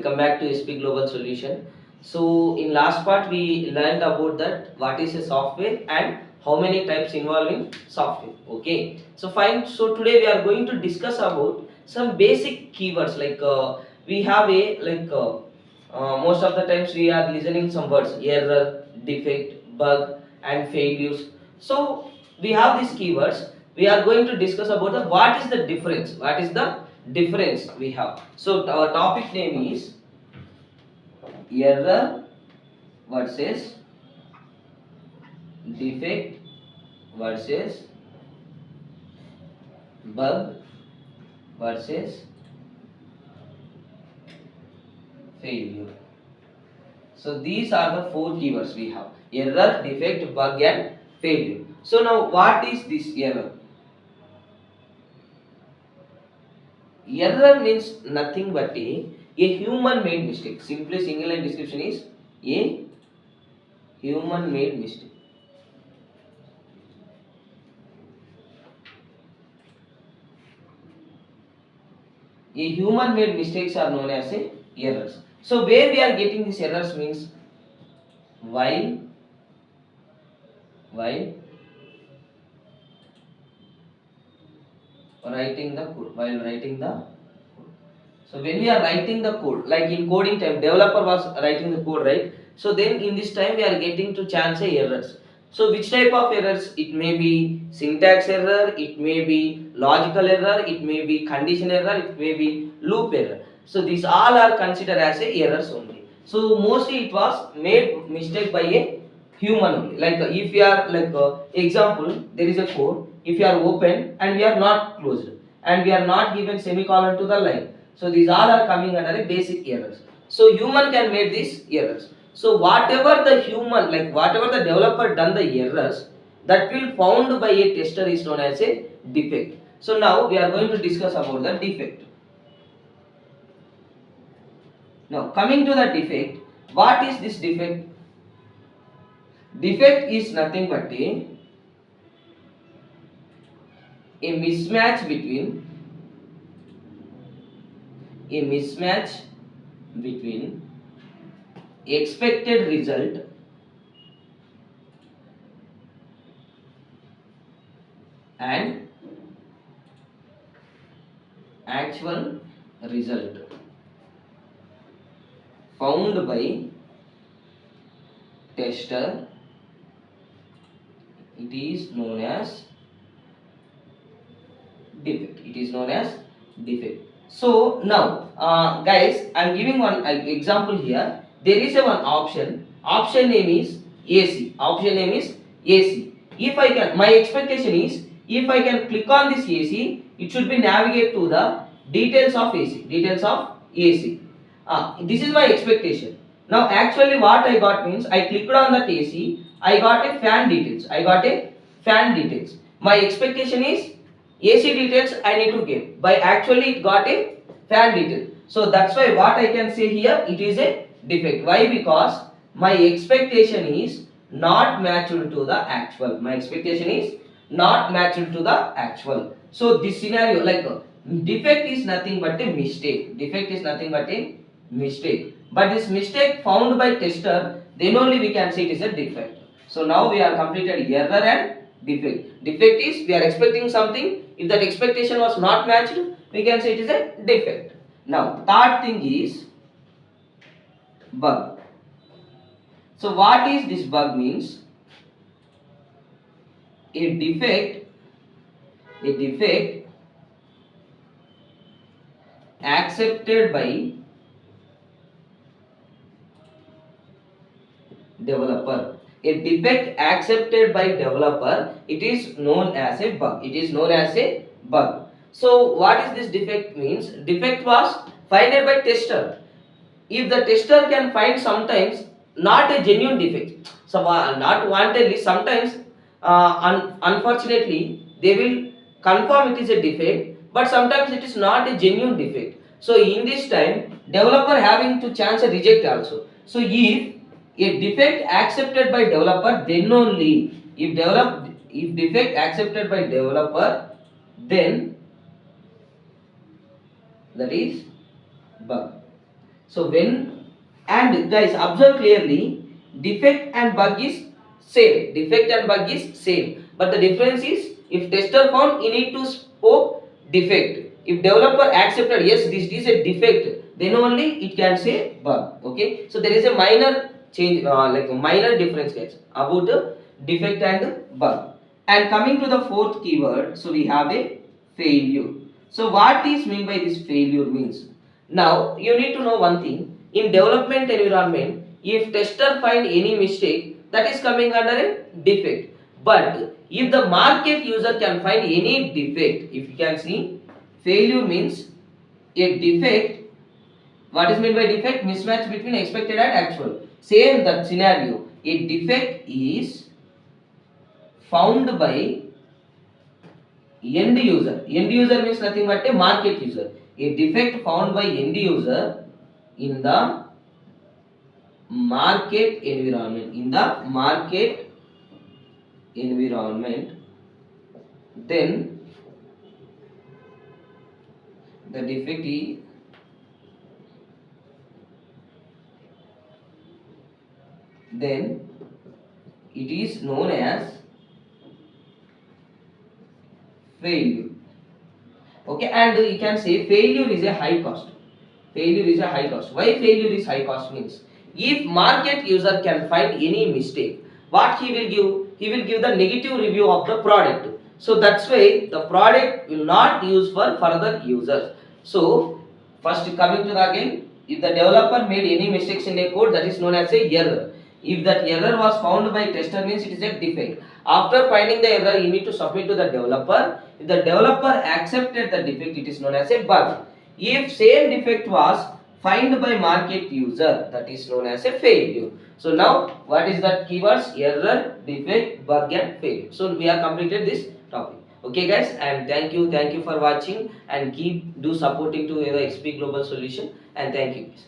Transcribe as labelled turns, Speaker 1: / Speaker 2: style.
Speaker 1: welcome back to SP Global Solution. So in last part we learned about that what is a software and how many types involving software. Okay, so fine. So today we are going to discuss about some basic keywords we have a most of the times we are listening some words: error, defect, bug, and failures. So we have these keywords. We are going to discuss about the what is the difference. What is the difference we have? So our topic name is error versus defect versus bug versus failure. So these are the four keywords we have: error, defect, bug, and failure. So now what is this error? Error means nothing but a human made mistake. Simply single line description is a human made mistake. A human made mistakes are known as errors. So where we are getting these errors means while writing the code. So when we are writing the code, like in coding time, developer was writing the code, right? So then in this time we are getting to chance errors. So which type of errors? It may be syntax error, it may be logical error, it may be condition error, it may be loop error. So these all are considered as errors only. So mostly it was made mistake by a human only. Like if you are example, there is a code. If you are open and we are not closed and we are not given semicolon to the line, so these all are coming under a basic errors. So human can make these errors. So whatever the human, like whatever the developer done the errors, that will found by a tester is known as a defect. So now we are going to discuss about the defect. Now coming to the defect, what is this defect? Defect is nothing but a mismatch between expected result and actual result found by tester. It is known as defect. So now guys, I am giving one example here. There is a one option name is AC. If I can, my expectation is if I can click on this AC, it should be navigate to the details of AC. This is my expectation. Now actually what I got means I clicked on that AC, I got a fan details. My expectation is AC details I need to get. By actually it got a fan detail. So that's why what I can say here, it is a defect. Why? Because my expectation is not matched to the actual. So this scenario, defect is nothing but a mistake. But this mistake found by tester, then only we can say it is a defect. So now we are completed error and defect. Defect is we are expecting something. If that expectation was not matched, we can say it is a defect. Now third thing is bug. So what is this bug means? A defect accepted by developer. A defect accepted by developer, it is known as a bug. So what is this defect means? Defect was found by tester. If the tester can find sometimes not a genuine defect, so not wantedly, sometimes unfortunately they will confirm it is a defect, but sometimes it is not a genuine defect. So in this time developer having to chance a reject also. So if a defect accepted by developer, then only if defect accepted by developer, then that is bug. So when, and guys observe clearly, defect and bug is same. Defect and bug is same. But the difference is, if tester found, you need to spoke defect. If developer accepted yes this is a defect, then only it can say bug. Okay. So there is a minor change, like a minor difference guys about defect and bug. And coming to the fourth keyword, so we have a failure. So what is mean by this failure means? Now you need to know one thing. In development environment, if tester find any mistake, that is coming under a defect. But if the market user can find any defect, if you can see, failure means a defect. What is meant by defect? Mismatch between expected and actual. Same that scenario. A defect is found by end user. End user means nothing but a market user. A defect found by end user in the market environment. In the market environment, then the defect is, then it is known as failure. Okay, and you can say failure is a high cost. Failure is a high cost. Why failure is high cost means, if market user can find any mistake, what he will give? He will give the negative review of the product. So that's why the product will not use for further users. So first coming to the again, if the developer made any mistakes in a code, that is known as a error. If that error was found by tester means it is a defect. After finding the error, you need to submit to the developer. If the developer accepted the defect, it is known as a bug. If same defect was found by market user, that is known as a failure. So now what is that keywords? Error, defect, bug and failure. So we have completed this topic. Okay guys, and thank you for watching, and keep do supporting to the XP Global Solution, and thank you guys.